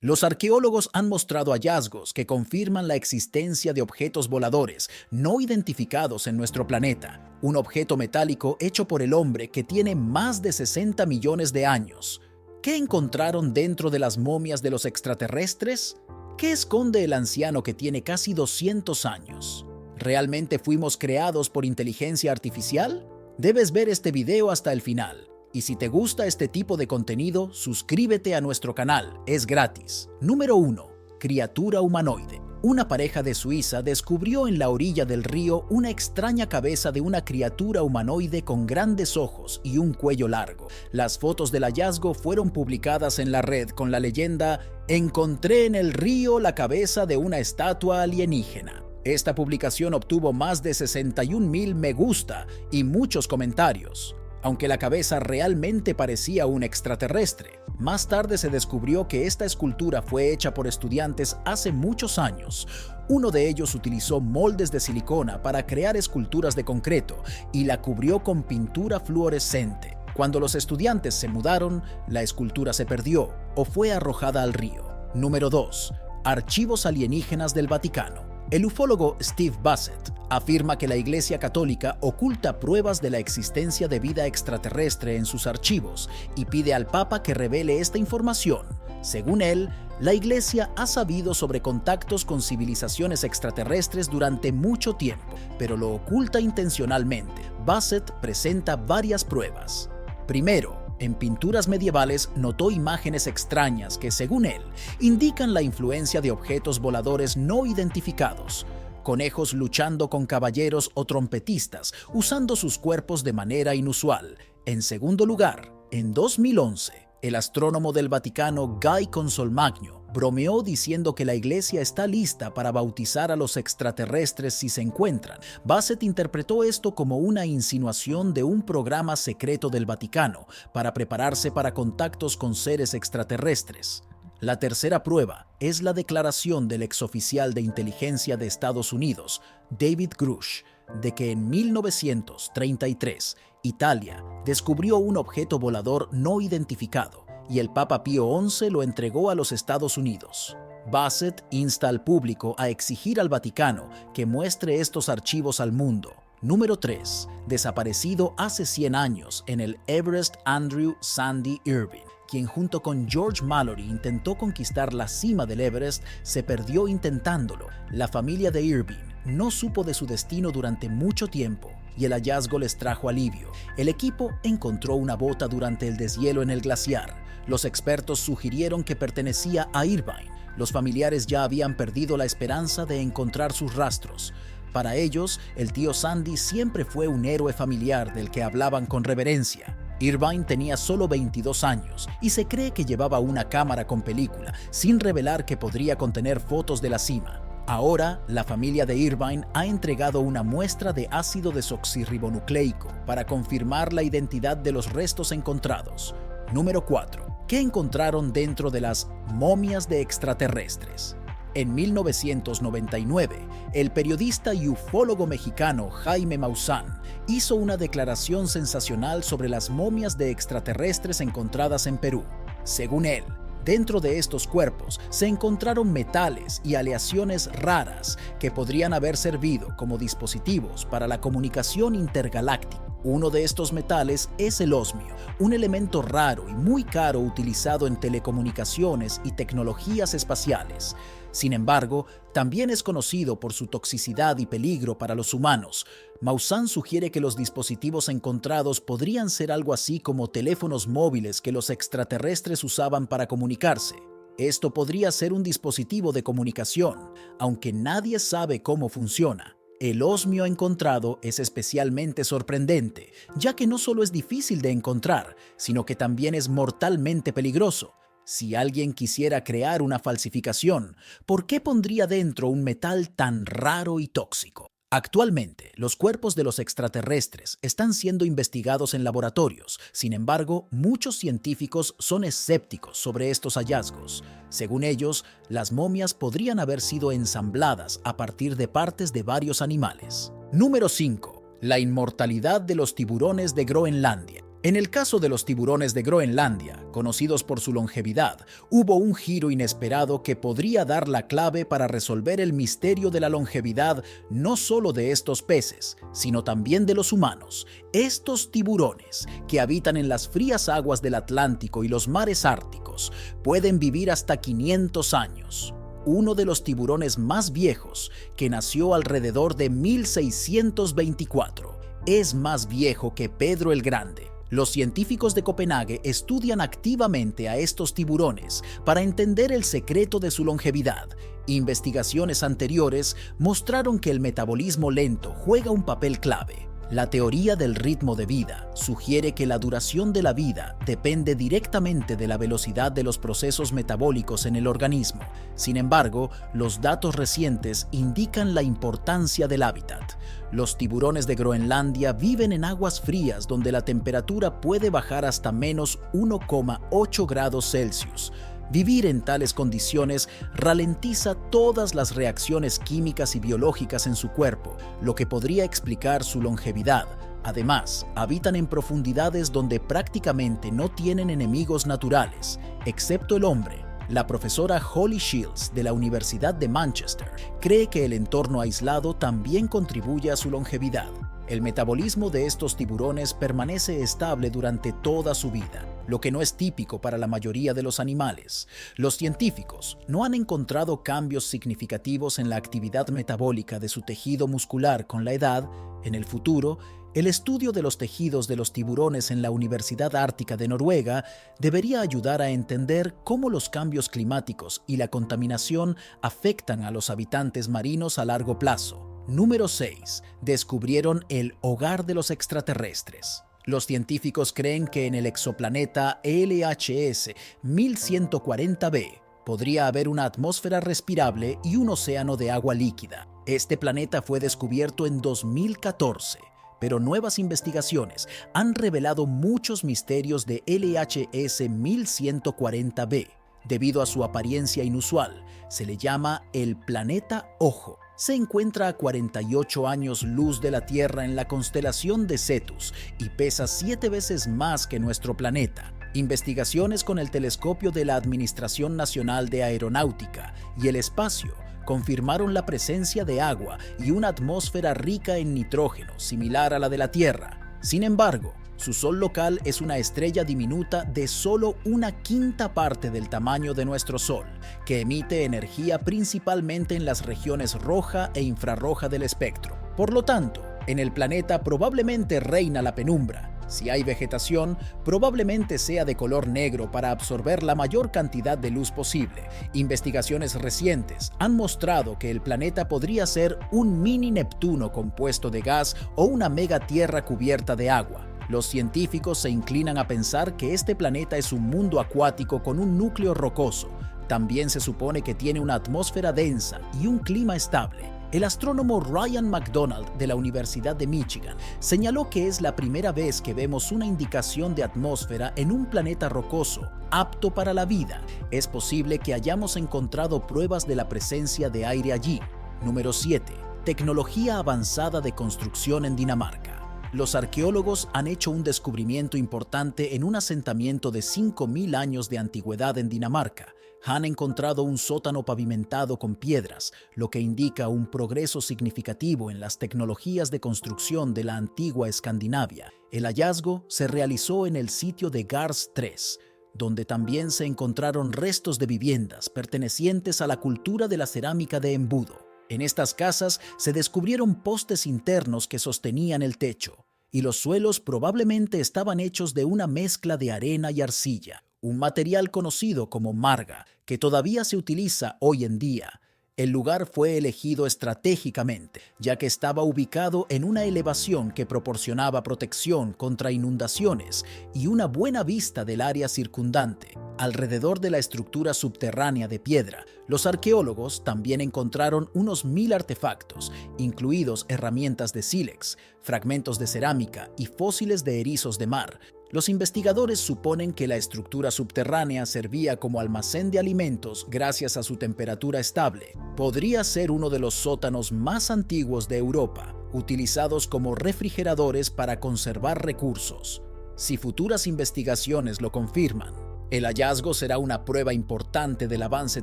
Los arqueólogos han mostrado hallazgos que confirman la existencia de objetos voladores no identificados en nuestro planeta, un objeto metálico hecho por el hombre que tiene más de 60 millones de años. ¿Qué encontraron dentro de las momias de los extraterrestres? ¿Qué esconde el anciano que tiene casi 200 años? ¿Realmente fuimos creados por inteligencia artificial? Debes ver este video hasta el final. Y si te gusta este tipo de contenido, suscríbete a nuestro canal, es gratis. Número 1. Criatura humanoide. Una pareja de Suiza descubrió en la orilla del río una extraña cabeza de una criatura humanoide con grandes ojos y un cuello largo. Las fotos del hallazgo fueron publicadas en la red con la leyenda "Encontré en el río la cabeza de una estatua alienígena". Esta publicación obtuvo más de 61,000 me gusta y muchos comentarios. Aunque la cabeza realmente parecía un extraterrestre, más tarde se descubrió que esta escultura fue hecha por estudiantes hace muchos años. Uno de ellos utilizó moldes de silicona para crear esculturas de concreto y la cubrió con pintura fluorescente. Cuando los estudiantes se mudaron, la escultura se perdió o fue arrojada al río. Número 2. Archivos alienígenas del Vaticano. El ufólogo Steve Bassett afirma que la Iglesia Católica oculta pruebas de la existencia de vida extraterrestre en sus archivos y pide al Papa que revele esta información. Según él, la Iglesia ha sabido sobre contactos con civilizaciones extraterrestres durante mucho tiempo, pero lo oculta intencionalmente. Bassett presenta varias pruebas. Primero, en pinturas medievales notó imágenes extrañas que, según él, indican la influencia de objetos voladores no identificados. Conejos luchando con caballeros o trompetistas, usando sus cuerpos de manera inusual. En segundo lugar, en 2011, el astrónomo del Vaticano Guy Consolmagno bromeó diciendo que la Iglesia está lista para bautizar a los extraterrestres si se encuentran. Bassett interpretó esto como una insinuación de un programa secreto del Vaticano para prepararse para contactos con seres extraterrestres. La tercera prueba es la declaración del exoficial de inteligencia de Estados Unidos, David Grush, de que en 1933 Italia descubrió un objeto volador no identificado y el Papa Pío XI lo entregó a los Estados Unidos. Bassett insta al público a exigir al Vaticano que muestre estos archivos al mundo. Número 3. Desaparecido hace 100 años en el Everest Andrew Sandy Irvine, quien junto con George Mallory intentó conquistar la cima del Everest, se perdió intentándolo. La familia de Irvine no supo de su destino durante mucho tiempo y el hallazgo les trajo alivio. El equipo encontró una bota durante el deshielo en el glaciar. Los expertos sugirieron que pertenecía a Irvine. Los familiares ya habían perdido la esperanza de encontrar sus rastros. Para ellos, el tío Sandy siempre fue un héroe familiar del que hablaban con reverencia. Irvine tenía solo 22 años y se cree que llevaba una cámara con película, sin revelar que podría contener fotos de la cima. Ahora, la familia de Irvine ha entregado una muestra de ácido desoxirribonucleico para confirmar la identidad de los restos encontrados. Número 4. ¿Qué encontraron dentro de las momias de extraterrestres? En 1999, el periodista y ufólogo mexicano Jaime Maussan hizo una declaración sensacional sobre las momias de extraterrestres encontradas en Perú. Según él, dentro de estos cuerpos se encontraron metales y aleaciones raras que podrían haber servido como dispositivos para la comunicación intergaláctica. Uno de estos metales es el osmio, un elemento raro y muy caro utilizado en telecomunicaciones y tecnologías espaciales. Sin embargo, también es conocido por su toxicidad y peligro para los humanos. Maussan sugiere que los dispositivos encontrados podrían ser algo así como teléfonos móviles que los extraterrestres usaban para comunicarse. Esto podría ser un dispositivo de comunicación, aunque nadie sabe cómo funciona. El osmio encontrado es especialmente sorprendente, ya que no solo es difícil de encontrar, sino que también es mortalmente peligroso. Si alguien quisiera crear una falsificación, ¿por qué pondría dentro un metal tan raro y tóxico? Actualmente, los cuerpos de los extraterrestres están siendo investigados en laboratorios. Sin embargo, muchos científicos son escépticos sobre estos hallazgos. Según ellos, las momias podrían haber sido ensambladas a partir de partes de varios animales. Número 5. La inmortalidad de los tiburones de Groenlandia. En el caso de los tiburones de Groenlandia, conocidos por su longevidad, hubo un giro inesperado que podría dar la clave para resolver el misterio de la longevidad no solo de estos peces, sino también de los humanos. Estos tiburones, que habitan en las frías aguas del Atlántico y los mares árticos, pueden vivir hasta 500 años. Uno de los tiburones más viejos, que nació alrededor de 1624, es más viejo que Pedro el Grande. Los científicos de Copenhague estudian activamente a estos tiburones para entender el secreto de su longevidad. Investigaciones anteriores mostraron que el metabolismo lento juega un papel clave. La teoría del ritmo de vida sugiere que la duración de la vida depende directamente de la velocidad de los procesos metabólicos en el organismo. Sin embargo, los datos recientes indican la importancia del hábitat. Los tiburones de Groenlandia viven en aguas frías donde la temperatura puede bajar hasta menos 1,8 grados Celsius. Vivir en tales condiciones ralentiza todas las reacciones químicas y biológicas en su cuerpo, lo que podría explicar su longevidad. Además, habitan en profundidades donde prácticamente no tienen enemigos naturales, excepto el hombre. La profesora Holly Shields de la Universidad de Manchester cree que el entorno aislado también contribuye a su longevidad. El metabolismo de estos tiburones permanece estable durante toda su vida, lo que no es típico para la mayoría de los animales. Los científicos no han encontrado cambios significativos en la actividad metabólica de su tejido muscular con la edad. En el futuro, el estudio de los tejidos de los tiburones en la Universidad Ártica de Noruega debería ayudar a entender cómo los cambios climáticos y la contaminación afectan a los habitantes marinos a largo plazo. Número 6. Descubrieron el hogar de los extraterrestres. Los científicos creen que en el exoplaneta LHS 1140b podría haber una atmósfera respirable y un océano de agua líquida. Este planeta fue descubierto en 2014, pero nuevas investigaciones han revelado muchos misterios de LHS 1140b. Debido a su apariencia inusual, se le llama el planeta Ojo. Se encuentra a 48 años luz de la Tierra en la constelación de Cetus y pesa 7 veces más que nuestro planeta. Investigaciones con el telescopio de la Administración Nacional de Aeronáutica y el Espacio confirmaron la presencia de agua y una atmósfera rica en nitrógeno, similar a la de la Tierra. Sin embargo, su sol local es una estrella diminuta de solo 1/5 parte del tamaño de nuestro Sol, que emite energía principalmente en las regiones roja e infrarroja del espectro. Por lo tanto, en el planeta probablemente reina la penumbra. Si hay vegetación, probablemente sea de color negro para absorber la mayor cantidad de luz posible. Investigaciones recientes han mostrado que el planeta podría ser un mini Neptuno compuesto de gas o una megatierra cubierta de agua. Los científicos se inclinan a pensar que este planeta es un mundo acuático con un núcleo rocoso. También se supone que tiene una atmósfera densa y un clima estable. El astrónomo Ryan McDonald de la Universidad de Michigan señaló que es la primera vez que vemos una indicación de atmósfera en un planeta rocoso apto para la vida. Es posible que hayamos encontrado pruebas de la presencia de aire allí. Número 7. Tecnología avanzada de construcción en Dinamarca. Los arqueólogos han hecho un descubrimiento importante en un asentamiento de 5.000 años de antigüedad en Dinamarca. Han encontrado un sótano pavimentado con piedras, lo que indica un progreso significativo en las tecnologías de construcción de la antigua Escandinavia. El hallazgo se realizó en el sitio de Gars 3, donde también se encontraron restos de viviendas pertenecientes a la cultura de la cerámica de embudo. En estas casas se descubrieron postes internos que sostenían el techo, y los suelos probablemente estaban hechos de una mezcla de arena y arcilla, un material conocido como marga, que todavía se utiliza hoy en día. El lugar fue elegido estratégicamente, ya que estaba ubicado en una elevación que proporcionaba protección contra inundaciones y una buena vista del área circundante. Alrededor de la estructura subterránea de piedra, los arqueólogos también encontraron unos 1000 artefactos, incluidos herramientas de sílex, fragmentos de cerámica y fósiles de erizos de mar. Los investigadores suponen que la estructura subterránea servía como almacén de alimentos gracias a su temperatura estable. Podría ser uno de los sótanos más antiguos de Europa, utilizados como refrigeradores para conservar recursos. si futuras investigaciones lo confirman. El hallazgo será una prueba importante del avance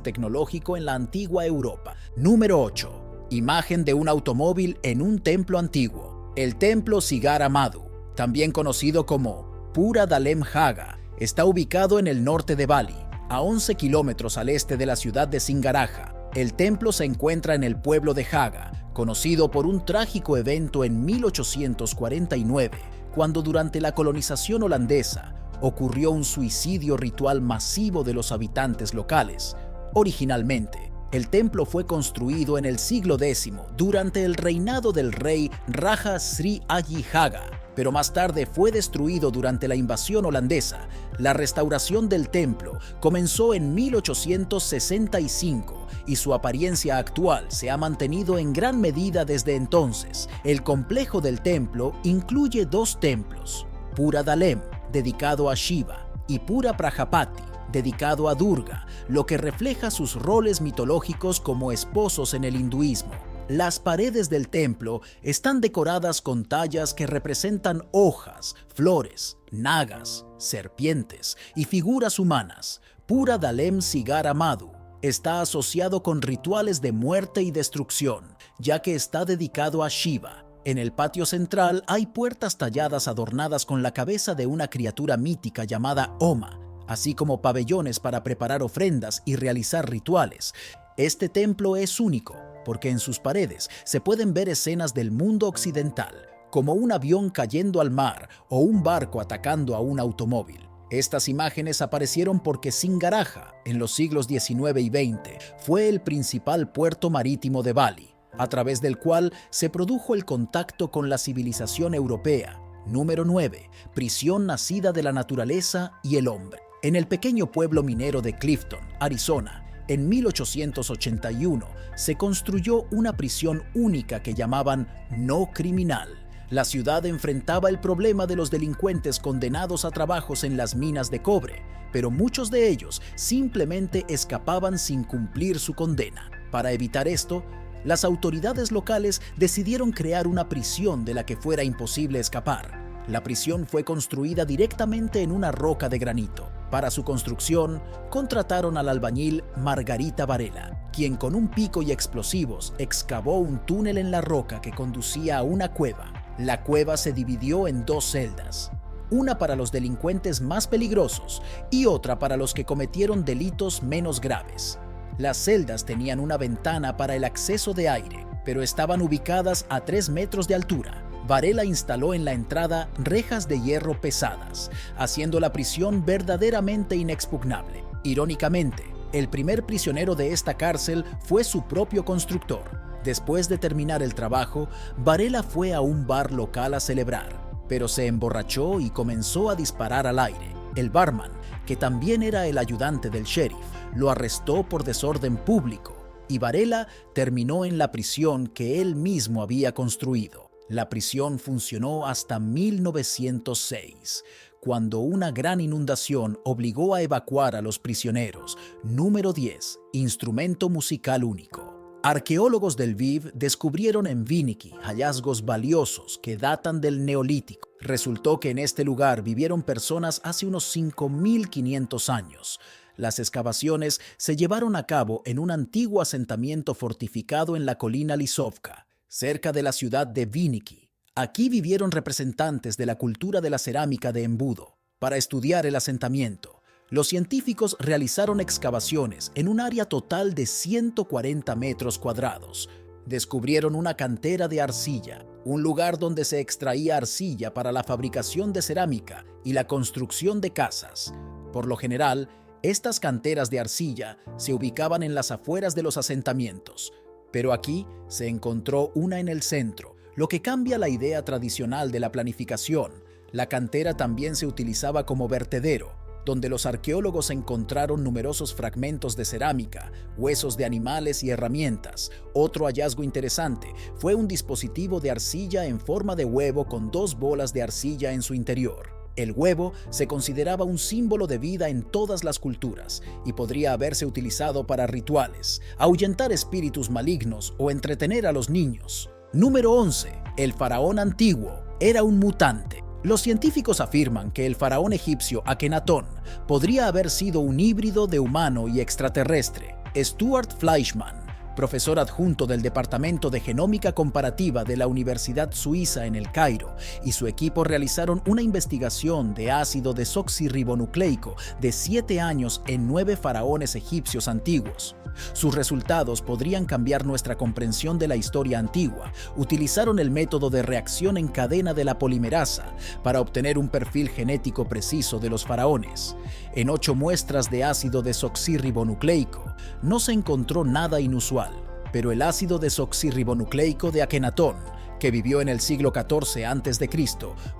tecnológico en la antigua Europa. Número 8. Imagen de un automóvil en un templo antiguo. El templo Sigara Madu, también conocido como Pura Dalem Haga, está ubicado en el norte de Bali, a 11 kilómetros al este de la ciudad de Singaraja. El templo se encuentra en el pueblo de Haga, conocido por un trágico evento en 1849, cuando durante la colonización holandesa ocurrió un suicidio ritual masivo de los habitantes locales. Originalmente, el templo fue construido en el siglo X durante el reinado del rey Raja Sri Aji Haga, pero más tarde fue destruido durante la invasión holandesa. La restauración del templo comenzó en 1865 y su apariencia actual se ha mantenido en gran medida desde entonces. El complejo del templo incluye dos templos, Pura Dalem, dedicado a Shiva, y Pura Prajapati, dedicado a Durga, lo que refleja sus roles mitológicos como esposos en el hinduismo. Las paredes del templo están decoradas con tallas que representan hojas, flores, nagas, serpientes y figuras humanas. Pura Dalem Sigara Madu está asociado con rituales de muerte y destrucción, ya que está dedicado a Shiva. En el patio central hay puertas talladas adornadas con la cabeza de una criatura mítica llamada Oma, así como pabellones para preparar ofrendas y realizar rituales. Este templo es único porque en sus paredes se pueden ver escenas del mundo occidental, como un avión cayendo al mar o un barco atacando a un automóvil. Estas imágenes aparecieron porque Singaraja, en los siglos XIX y XX, fue el principal puerto marítimo de Bali, a través del cual se produjo el contacto con la civilización europea. Número 9. Prisión nacida de la naturaleza y el hombre. En el pequeño pueblo minero de Clifton, Arizona, en 1881, se construyó una prisión única que llamaban no criminal. La ciudad enfrentaba el problema de los delincuentes condenados a trabajos en las minas de cobre, pero muchos de ellos simplemente escapaban sin cumplir su condena. Para evitar esto, las autoridades locales decidieron crear una prisión de la que fuera imposible escapar. La prisión fue construida directamente en una roca de granito. Para su construcción, contrataron al albañil Margarita Varela, quien con un pico y explosivos excavó un túnel en la roca que conducía a una cueva. La cueva se dividió en dos celdas, una para los delincuentes más peligrosos y otra para los que cometieron delitos menos graves. Las celdas tenían una ventana para el acceso de aire, pero estaban ubicadas a 3 metros de altura. Varela instaló en la entrada rejas de hierro pesadas, haciendo la prisión verdaderamente inexpugnable. Irónicamente, el primer prisionero de esta cárcel fue su propio constructor. Después de terminar el trabajo, Varela fue a un bar local a celebrar, pero se emborrachó y comenzó a disparar al aire. El barman, que también era el ayudante del sheriff, lo arrestó por desorden público y Varela terminó en la prisión que él mismo había construido. La prisión funcionó hasta 1906, cuando una gran inundación obligó a evacuar a los prisioneros. Número 10. Instrumento musical único. Arqueólogos del Lviv descubrieron en Vinnytsia hallazgos valiosos que datan del Neolítico. Resultó que en este lugar vivieron personas hace unos 5.500 años. Las excavaciones se llevaron a cabo en un antiguo asentamiento fortificado en la colina Lisovka, cerca de la ciudad de Vinnytsia. Aquí vivieron representantes de la cultura de la cerámica de embudo. Para estudiar el asentamiento, los científicos realizaron excavaciones en un área total de 140 metros cuadrados. Descubrieron una cantera de arcilla, un lugar donde se extraía arcilla para la fabricación de cerámica y la construcción de casas. Por lo general, estas canteras de arcilla se ubicaban en las afueras de los asentamientos, pero aquí se encontró una en el centro, lo que cambia la idea tradicional de la planificación. La cantera también se utilizaba como vertedero, donde los arqueólogos encontraron numerosos fragmentos de cerámica, huesos de animales y herramientas. Otro hallazgo interesante fue un dispositivo de arcilla en forma de huevo con 2 bolas de arcilla en su interior. El huevo se consideraba un símbolo de vida en todas las culturas y podría haberse utilizado para rituales, ahuyentar espíritus malignos o entretener a los niños. Número 11. El faraón antiguo era un mutante. Los científicos afirman que el faraón egipcio Akenatón podría haber sido un híbrido de humano y extraterrestre. Stuart Fleischmann, profesor adjunto del Departamento de Genómica Comparativa de la Universidad Suiza en El Cairo, y su equipo realizaron una investigación de ácido desoxirribonucleico de 7 años en 9 faraones egipcios antiguos. Sus resultados podrían cambiar nuestra comprensión de la historia antigua. Utilizaron el método de reacción en cadena de la polimerasa para obtener un perfil genético preciso de los faraones. En 8 muestras de ácido desoxirribonucleico no se encontró nada inusual, pero el ácido desoxirribonucleico de Akenatón, que vivió en el siglo XIV a.C.,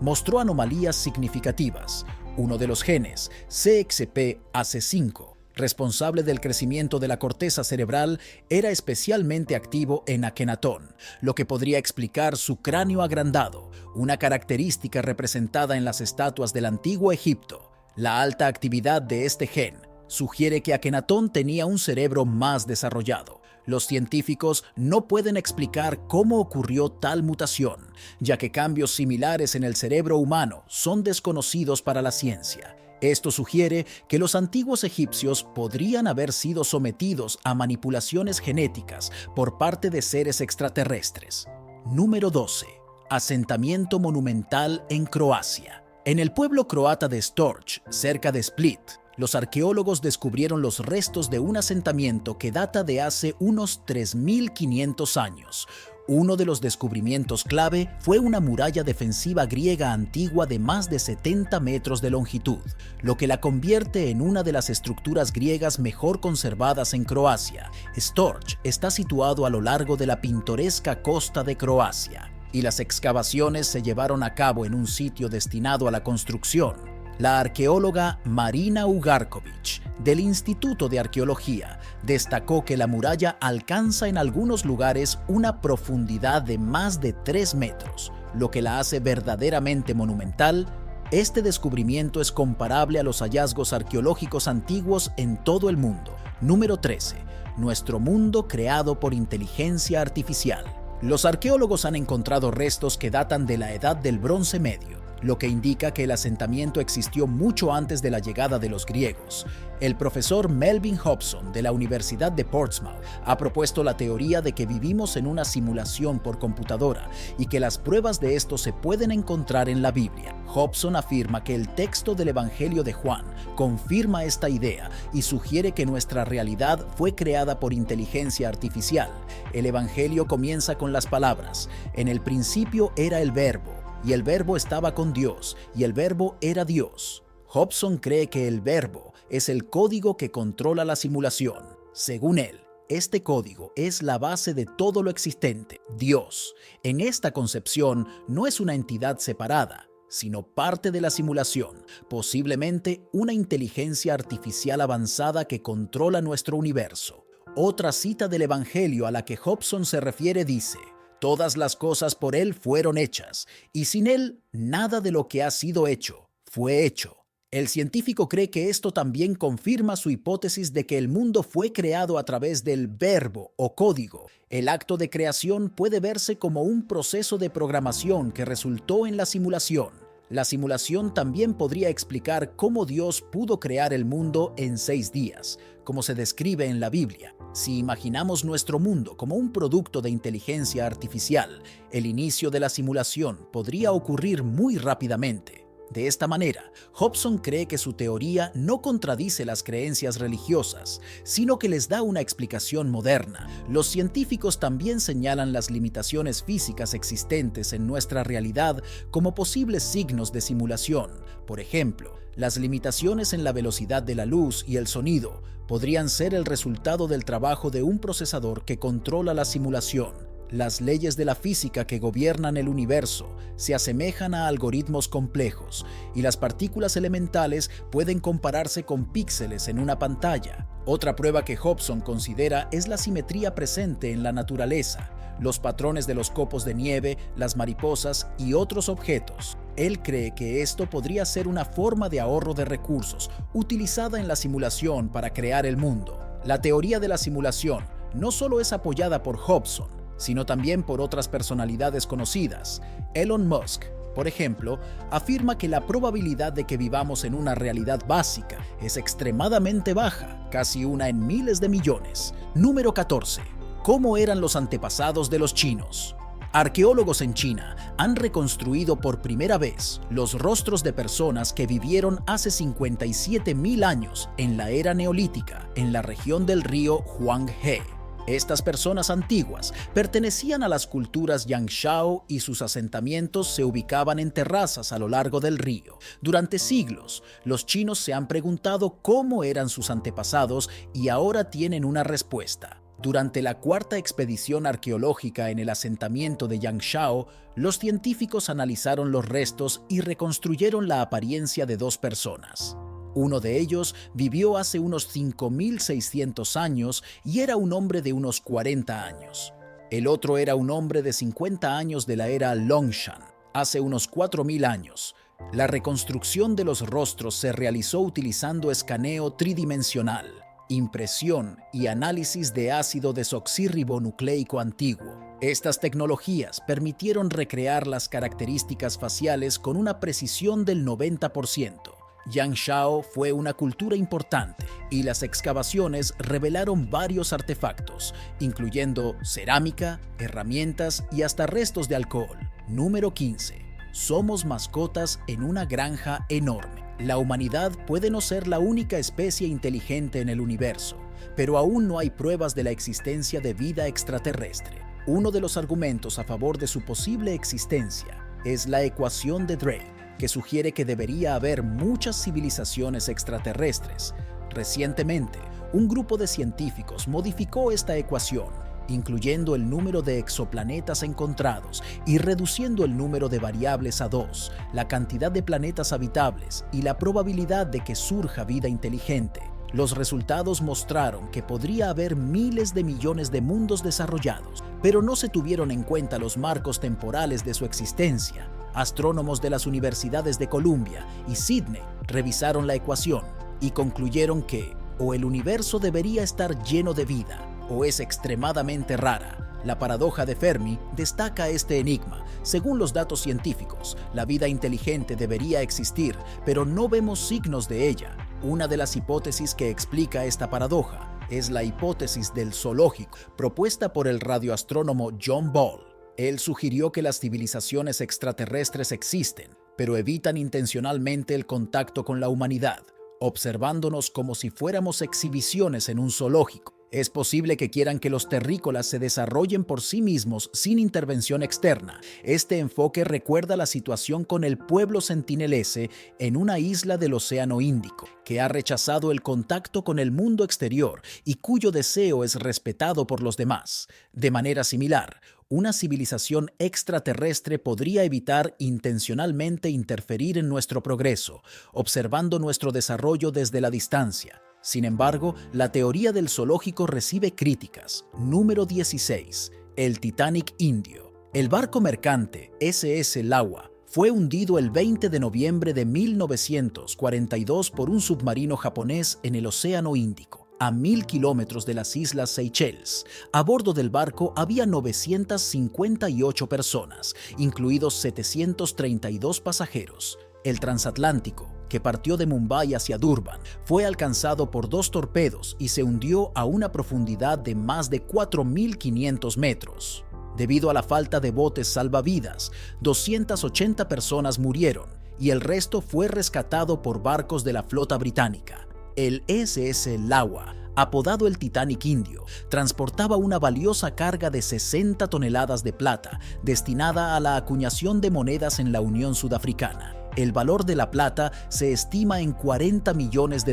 mostró anomalías significativas. Uno de los genes, CXP-AC5, responsable del crecimiento de la corteza cerebral, era especialmente activo en Akenatón, lo que podría explicar su cráneo agrandado, una característica representada en las estatuas del antiguo Egipto. La alta actividad de este gen sugiere que Akenatón tenía un cerebro más desarrollado. Los científicos no pueden explicar cómo ocurrió tal mutación, ya que cambios similares en el cerebro humano son desconocidos para la ciencia. Esto sugiere que los antiguos egipcios podrían haber sido sometidos a manipulaciones genéticas por parte de seres extraterrestres. Número 12. Asentamiento monumental en Croacia. En el pueblo croata de Storch, cerca de Split, los arqueólogos descubrieron los restos de un asentamiento que data de hace unos 3.500 años. Uno de los descubrimientos clave fue una muralla defensiva griega antigua de más de 70 metros de longitud, lo que la convierte en una de las estructuras griegas mejor conservadas en Croacia. Storch está situado a lo largo de la pintoresca costa de Croacia, y las excavaciones se llevaron a cabo en un sitio destinado a la construcción. La arqueóloga Marina Ugarkovic, del Instituto de Arqueología, destacó que la muralla alcanza en algunos lugares una profundidad de más de 3 metros, lo que la hace verdaderamente monumental. Este descubrimiento es comparable a los hallazgos arqueológicos antiguos en todo el mundo. Número 13. Nuestro mundo creado por inteligencia artificial. Los arqueólogos han encontrado restos que datan de la Edad del Bronce Medio, lo que indica que el asentamiento existió mucho antes de la llegada de los griegos. El profesor Melvin Hobson de la Universidad de Portsmouth ha propuesto la teoría de que vivimos en una simulación por computadora y que las pruebas de esto se pueden encontrar en la Biblia. Hobson afirma que el texto del Evangelio de Juan confirma esta idea y sugiere que nuestra realidad fue creada por inteligencia artificial. El Evangelio comienza con las palabras: "En el principio era el Verbo, y el Verbo estaba con Dios, y el Verbo era Dios". Hobson cree que el Verbo es el código que controla la simulación. Según él, este código es la base de todo lo existente, Dios. En esta concepción no es una entidad separada, sino parte de la simulación, posiblemente una inteligencia artificial avanzada que controla nuestro universo. Otra cita del Evangelio a la que Hobson se refiere dice: "Todas las cosas por Él fueron hechas, y sin Él nada de lo que ha sido hecho fue hecho". El científico cree que esto también confirma su hipótesis de que el mundo fue creado a través del verbo o código. El acto de creación puede verse como un proceso de programación que resultó en la simulación. La simulación también podría explicar cómo Dios pudo crear el mundo en 6 días, como se describe en la Biblia. Si imaginamos nuestro mundo como un producto de inteligencia artificial, el inicio de la simulación podría ocurrir muy rápidamente. De esta manera, Hobson cree que su teoría no contradice las creencias religiosas, sino que les da una explicación moderna. Los científicos también señalan las limitaciones físicas existentes en nuestra realidad como posibles signos de simulación. Por ejemplo, las limitaciones en la velocidad de la luz y el sonido podrían ser el resultado del trabajo de un procesador que controla la simulación. Las leyes de la física que gobiernan el universo se asemejan a algoritmos complejos, y las partículas elementales pueden compararse con píxeles en una pantalla. Otra prueba que Hobson considera es la simetría presente en la naturaleza, los patrones de los copos de nieve, las mariposas y otros objetos. Él cree que esto podría ser una forma de ahorro de recursos utilizada en la simulación para crear el mundo. La teoría de la simulación no solo es apoyada por Hobson, sino también por otras personalidades conocidas. Elon Musk, por ejemplo, afirma que la probabilidad de que vivamos en una realidad básica es extremadamente baja, casi una en miles de millones. Número 14. ¿Cómo eran los antepasados de los chinos? Arqueólogos en China han reconstruido por primera vez los rostros de personas que vivieron hace 57.000 años en la era neolítica en la región del río Huanghe. Estas personas antiguas pertenecían a las culturas Yangshao y sus asentamientos se ubicaban en terrazas a lo largo del río. Durante siglos, los chinos se han preguntado cómo eran sus antepasados y ahora tienen una respuesta. Durante la cuarta expedición arqueológica en el asentamiento de Yangshao, los científicos analizaron los restos y reconstruyeron la apariencia de dos personas. Uno de ellos vivió hace unos 5.600 años y era un hombre de unos 40 años. El otro era un hombre de 50 años de la era Longshan, hace unos 4.000 años. La reconstrucción de los rostros se realizó utilizando escaneo tridimensional, impresión y análisis de ácido desoxirribonucleico antiguo. Estas tecnologías permitieron recrear las características faciales con una precisión del 90%. Yangshao fue una cultura importante y las excavaciones revelaron varios artefactos, incluyendo cerámica, herramientas y hasta restos de alcohol. Número 15. Somos mascotas en una granja enorme. La humanidad puede no ser la única especie inteligente en el universo, pero aún no hay pruebas de la existencia de vida extraterrestre. Uno de los argumentos a favor de su posible existencia es la ecuación de Drake, que sugiere que debería haber muchas civilizaciones extraterrestres. Recientemente, un grupo de científicos modificó esta ecuación, incluyendo el número de exoplanetas encontrados y reduciendo el número de variables a 2, la cantidad de planetas habitables y la probabilidad de que surja vida inteligente. Los resultados mostraron que podría haber miles de millones de mundos desarrollados, pero no se tuvieron en cuenta los marcos temporales de su existencia. Astrónomos de las universidades de Columbia y Sydney revisaron la ecuación y concluyeron que o el universo debería estar lleno de vida o es extremadamente rara. La paradoja de Fermi destaca este enigma. Según los datos científicos, la vida inteligente debería existir, pero no vemos signos de ella. Una de las hipótesis que explica esta paradoja es la hipótesis del zoológico, propuesta por el radioastrónomo John Ball. Él sugirió que las civilizaciones extraterrestres existen, pero evitan intencionalmente el contacto con la humanidad, observándonos como si fuéramos exhibiciones en un zoológico. Es posible que quieran que los terrícolas se desarrollen por sí mismos sin intervención externa. Este enfoque recuerda la situación con el pueblo sentinelese en una isla del Océano Índico, que ha rechazado el contacto con el mundo exterior y cuyo deseo es respetado por los demás. De manera similar, una civilización extraterrestre podría evitar intencionalmente interferir en nuestro progreso, observando nuestro desarrollo desde la distancia. Sin embargo, la teoría del zoológico recibe críticas. Número 16. El Titanic indio. El barco mercante SS Lawa fue hundido el 20 de noviembre de 1942 por un submarino japonés en el Océano Índico, a 1.000 kilómetros de las Islas Seychelles. A bordo del barco había 958 personas, incluidos 732 pasajeros. El transatlántico, que partió de Mumbai hacia Durban, fue alcanzado por 2 torpedos y se hundió a una profundidad de más de 4.500 metros. Debido a la falta de botes salvavidas, 280 personas murieron y el resto fue rescatado por barcos de la flota británica. El SS Lawa, apodado el Titanic indio, transportaba una valiosa carga de 60 toneladas de plata destinada a la acuñación de monedas en la Unión Sudafricana. El valor de la plata se estima en $40 millones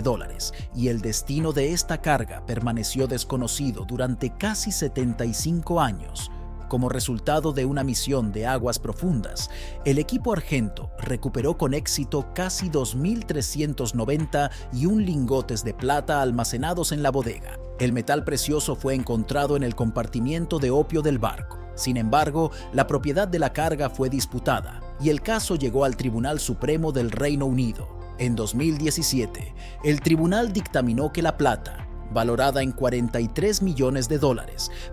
y el destino de esta carga permaneció desconocido durante casi 75 años. Como resultado de una misión de aguas profundas, el equipo argento recuperó con éxito casi 2.391 lingotes de plata almacenados en la bodega. El metal precioso fue encontrado en el compartimiento de opio del barco. Sin embargo, la propiedad de la carga fue disputada y el caso llegó al Tribunal Supremo del Reino Unido. En 2017, el tribunal dictaminó que la plata, valorada en $43 millones,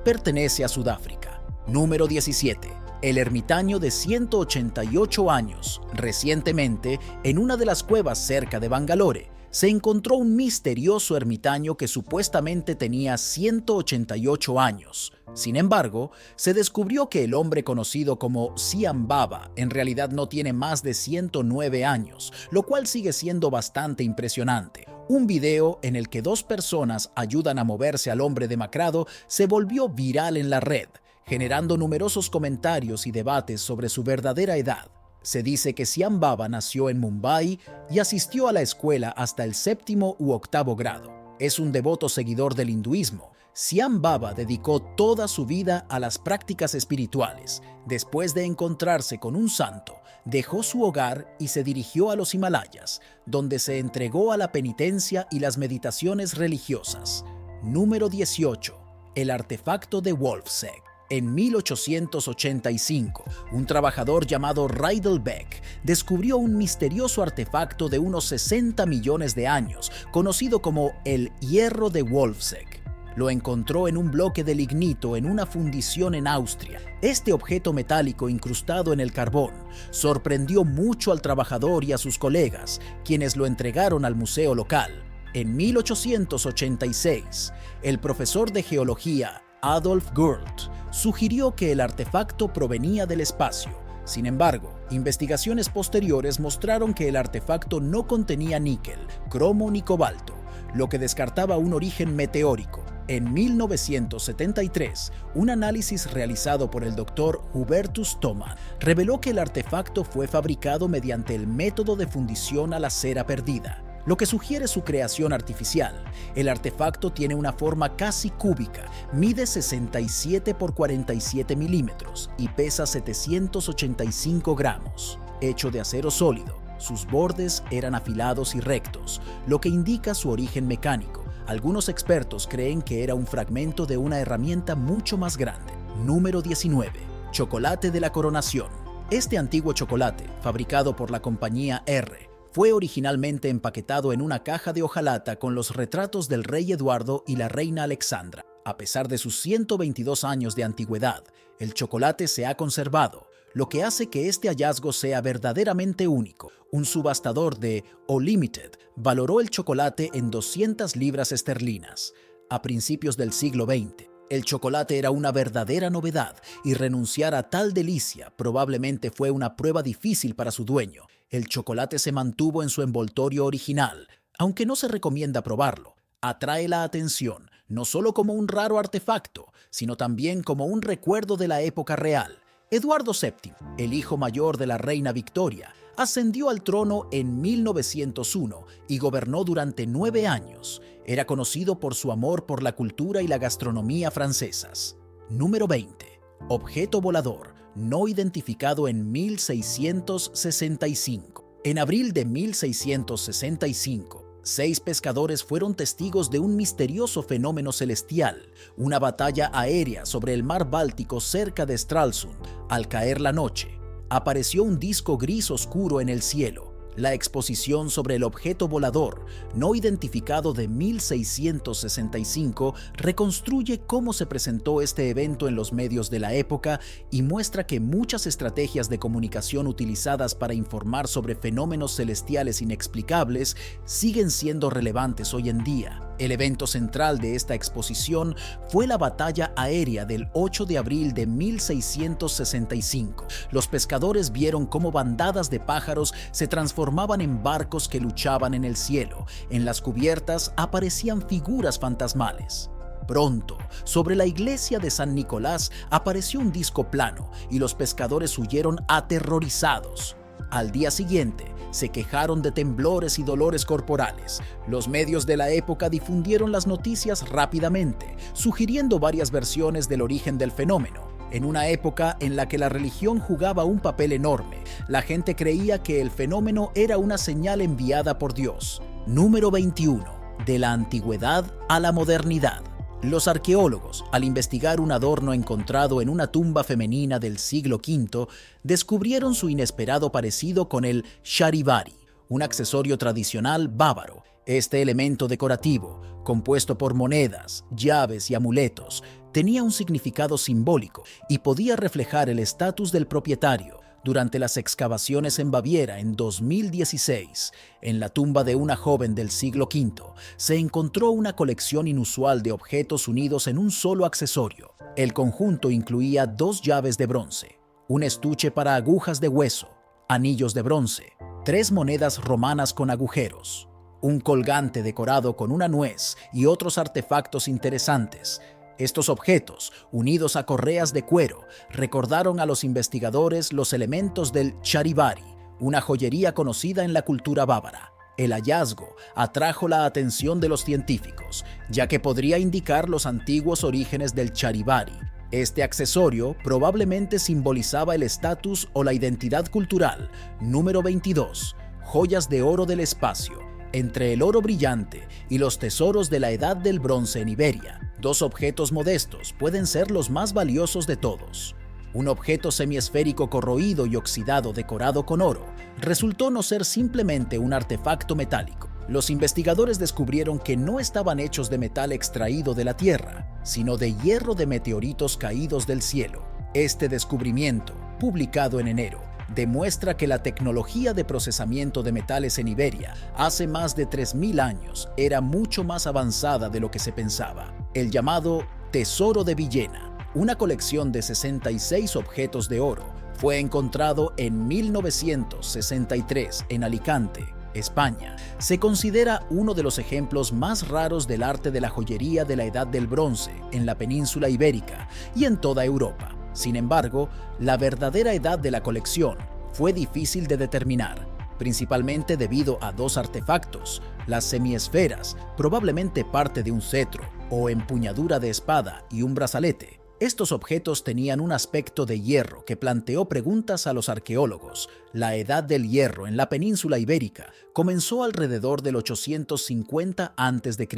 pertenece a Sudáfrica. Número 17. El ermitaño de 188 años, recientemente, en una de las cuevas cerca de Bangalore, se encontró un misterioso ermitaño que supuestamente tenía 188 años. Sin embargo, se descubrió que el hombre conocido como Siam Baba en realidad no tiene más de 109 años, lo cual sigue siendo bastante impresionante. Un video en el que dos personas ayudan a moverse al hombre demacrado se volvió viral en la red, generando numerosos comentarios y debates sobre su verdadera edad. Se dice que Siam Baba nació en Mumbai y asistió a la escuela hasta el 7º u 8º grado. Es un devoto seguidor del hinduismo. Siam Baba dedicó toda su vida a las prácticas espirituales. Después de encontrarse con un santo, dejó su hogar y se dirigió a los Himalayas, donde se entregó a la penitencia y las meditaciones religiosas. Número 18. El artefacto de Wolfsegg. En 1885, un trabajador llamado Rydell Beck descubrió un misterioso artefacto de unos 60 millones de años, conocido como el hierro de Wolfsegg. Lo encontró en un bloque de lignito en una fundición en Austria. Este objeto metálico incrustado en el carbón sorprendió mucho al trabajador y a sus colegas, quienes lo entregaron al museo local. En 1886, el profesor de geología Adolf Gurt sugirió que el artefacto provenía del espacio. Sin embargo, investigaciones posteriores mostraron que el artefacto no contenía níquel, cromo ni cobalto, lo que descartaba un origen meteórico. En 1973, un análisis realizado por el Dr. Hubertus Thomann reveló que el artefacto fue fabricado mediante el método de fundición a la cera perdida, lo que sugiere su creación artificial. El artefacto tiene una forma casi cúbica, mide 67 por 47 milímetros y pesa 785 gramos. Hecho de acero sólido, sus bordes eran afilados y rectos, lo que indica su origen mecánico. Algunos expertos creen que era un fragmento de una herramienta mucho más grande. Número 19. Chocolate de la coronación. Este antiguo chocolate, fabricado por la compañía R, fue originalmente empaquetado en una caja de hojalata con los retratos del rey Eduardo y la reina Alexandra. A pesar de sus 122 años de antigüedad, el chocolate se ha conservado, lo que hace que este hallazgo sea verdaderamente único. Un subastador de O-Limited valoró el chocolate en 200 libras esterlinas. A principios del siglo XX, el chocolate era una verdadera novedad y renunciar a tal delicia probablemente fue una prueba difícil para su dueño. El chocolate se mantuvo en su envoltorio original, aunque no se recomienda probarlo. Atrae la atención no solo como un raro artefacto, sino también como un recuerdo de la época real. Eduardo VII, el hijo mayor de la reina Victoria, ascendió al trono en 1901 y gobernó durante 9 años. Era conocido por su amor por la cultura y la gastronomía francesas. Número 20. Objeto volador no identificado en 1665. En abril de 1665, 6 pescadores fueron testigos de un misterioso fenómeno celestial, una batalla aérea sobre el mar Báltico cerca de Stralsund. Al caer la noche, apareció un disco gris oscuro en el cielo. La exposición sobre el objeto volador no identificado de 1665 reconstruye cómo se presentó este evento en los medios de la época y muestra que muchas estrategias de comunicación utilizadas para informar sobre fenómenos celestiales inexplicables siguen siendo relevantes hoy en día. El evento central de esta exposición fue la batalla aérea del 8 de abril de 1665. Los pescadores vieron cómo bandadas de pájaros se transformaban en barcos que luchaban en el cielo. En las cubiertas aparecían figuras fantasmales. Pronto, sobre la iglesia de San Nicolás apareció un disco plano y los pescadores huyeron aterrorizados. Al día siguiente, se quejaron de temblores y dolores corporales. Los medios de la época difundieron las noticias rápidamente, sugiriendo varias versiones del origen del fenómeno. En una época en la que la religión jugaba un papel enorme, la gente creía que el fenómeno era una señal enviada por Dios. Número 21. De la antigüedad a la modernidad. Los arqueólogos, al investigar un adorno encontrado en una tumba femenina del siglo V, descubrieron su inesperado parecido con el charivari, un accesorio tradicional bávaro. Este elemento decorativo, compuesto por monedas, llaves y amuletos, tenía un significado simbólico y podía reflejar el estatus del propietario. Durante las excavaciones en Baviera en 2016, en la tumba de una joven del siglo V, se encontró una colección inusual de objetos unidos en un solo accesorio. El conjunto incluía 2 llaves de bronce, un estuche para agujas de hueso, anillos de bronce, 3 monedas romanas con agujeros, un colgante decorado con una nuez y otros artefactos interesantes. Estos objetos, unidos a correas de cuero, recordaron a los investigadores los elementos del charivari, una joyería conocida en la cultura bávara. El hallazgo atrajo la atención de los científicos, ya que podría indicar los antiguos orígenes del charivari. Este accesorio probablemente simbolizaba el estatus o la identidad cultural. Número 22. Joyas de oro del espacio. Entre el oro brillante y los tesoros de la Edad del Bronce en Iberia, 2 objetos modestos pueden ser los más valiosos de todos. Un objeto semiesférico corroído y oxidado decorado con oro resultó no ser simplemente un artefacto metálico. Los investigadores descubrieron que no estaban hechos de metal extraído de la Tierra, sino de hierro de meteoritos caídos del cielo. Este descubrimiento, publicado en enero, demuestra que la tecnología de procesamiento de metales en Iberia hace más de 3000 años era mucho más avanzada de lo que se pensaba. El llamado Tesoro de Villena, una colección de 66 objetos de oro, fue encontrado en 1963 en Alicante, España. Se considera uno de los ejemplos más raros del arte de la joyería de la Edad del Bronce en la península ibérica y en toda Europa. Sin embargo, la verdadera edad de la colección fue difícil de determinar, principalmente debido a 2 artefactos: las semiesferas, probablemente parte de un cetro o empuñadura de espada, y un brazalete. Estos objetos tenían un aspecto de hierro que planteó preguntas a los arqueólogos. La edad del hierro en la península ibérica comenzó alrededor del 850 a.C.,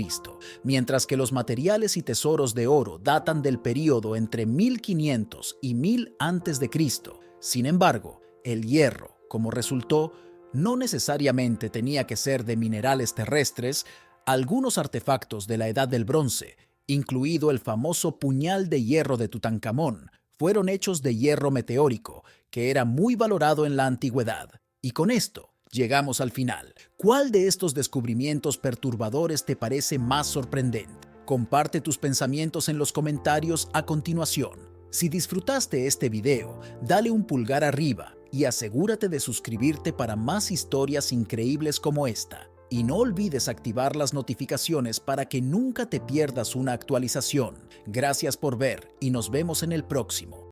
mientras que los materiales y tesoros de oro datan del período entre 1500 y 1000 a.C. Sin embargo, el hierro, como resultó, no necesariamente tenía que ser de minerales terrestres. Algunos artefactos de la Edad del Bronce, incluido el famoso puñal de hierro de Tutankamón, fueron hechos de hierro meteórico, que era muy valorado en la antigüedad. Y con esto llegamos al final. ¿Cuál de estos descubrimientos perturbadores te parece más sorprendente? Comparte tus pensamientos en los comentarios a continuación. Si disfrutaste este video, dale un pulgar arriba y asegúrate de suscribirte para más historias increíbles como esta. Y no olvides activar las notificaciones para que nunca te pierdas una actualización. Gracias por ver y nos vemos en el próximo.